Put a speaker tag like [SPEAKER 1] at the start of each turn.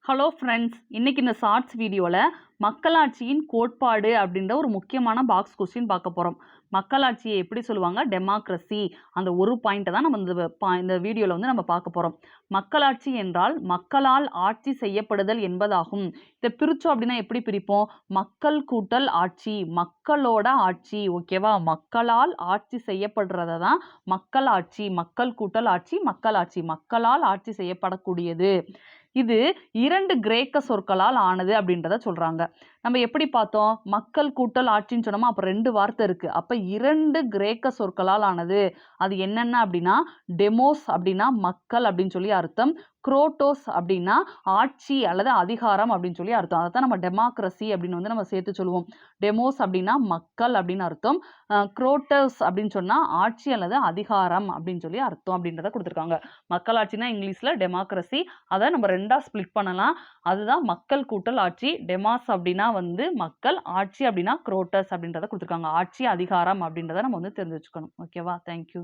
[SPEAKER 1] Hello friends, இன்னைக்கு இந்த shorts வீடியோவில் மக்களாட்சியின் கோட்பாடு அப்படின்ற ஒரு முக்கியமான பாக்ஸ் கொஸ்டின் பார்க்க போகிறோம். மக்களாட்சியை எப்படி சொல்லுவாங்க? டெமோக்ரஸி. அந்த ஒரு பாயிண்ட்டை தான் நம்ம இந்த வீடியோவில் வந்து நம்ம பார்க்க போகிறோம். மக்களாட்சி என்றால் மக்களால் ஆட்சி செய்யப்படுதல் என்பதாகும். இதை பிரித்தோம் அப்படின்னா எப்படி பிரிப்போம்? மக்கள் கூட்டல் ஆட்சி, மக்களோட ஆட்சி. ஓகேவா? மக்களால் ஆட்சி செய்யப்படுறத தான் மக்களாட்சி. மக்கள் கூட்டல் ஆட்சி, மக்களாட்சி. மக்களால் ஆட்சி செய்யப்படக்கூடியது. இது 2 கிரேக்க சொற்களால் ஆனது அப்படின்றத சொல்றாங்க. நம்ம எப்படி பார்த்தோம்? மக்கள் கூட்டல் ஆட்சின்னு சொன்னோமா, அப்ப 2 வார்த்தை இருக்கு. அப்ப 2 கிரேக்க சொற்களால் ஆனது. அது என்னென்ன அப்படின்னா, டெமோஸ் அப்படின்னா மக்கள் அப்படின்னு சொல்லி அர்த்தம். குரோட்டோஸ் அப்படின்னா ஆட்சி அல்லது அதிகாரம் அப்படின்னு சொல்லி அர்த்தம். அதைத்தான் நம்ம டெமோக்ரஸி அப்படின்னு வந்து நம்ம சேர்த்து சொல்லுவோம். டெமோஸ் அப்படின்னா மக்கள் அப்படின்னு அர்த்தம். குரோட்டோஸ் அப்படின்னு சொன்னா ஆட்சி அல்லது அதிகாரம் அப்படின்னு சொல்லி அர்த்தம் அப்படின்றத கொடுத்துருக்காங்க. மக்களாட்சினா இங்கிலீஷ்ல டெமோக்ரஸி. அதை நம்ம 2ஆ ஸ்பிளிட் பண்ணலாம். அதுதான் மக்கள் கூட்டல் ஆட்சி. டெமாஸ் அப்படின்னா வந்து மக்கள், ஆட்சி அப்படின்னா குரோட்டஸ் அப்படின்றத கொடுத்துருக்காங்க. ஆட்சி அதிகாரம் அப்படின்றத நம்ம வந்து தெரிஞ்சு வச்சுக்கணும். ஓகேவா? தேங்க்யூ.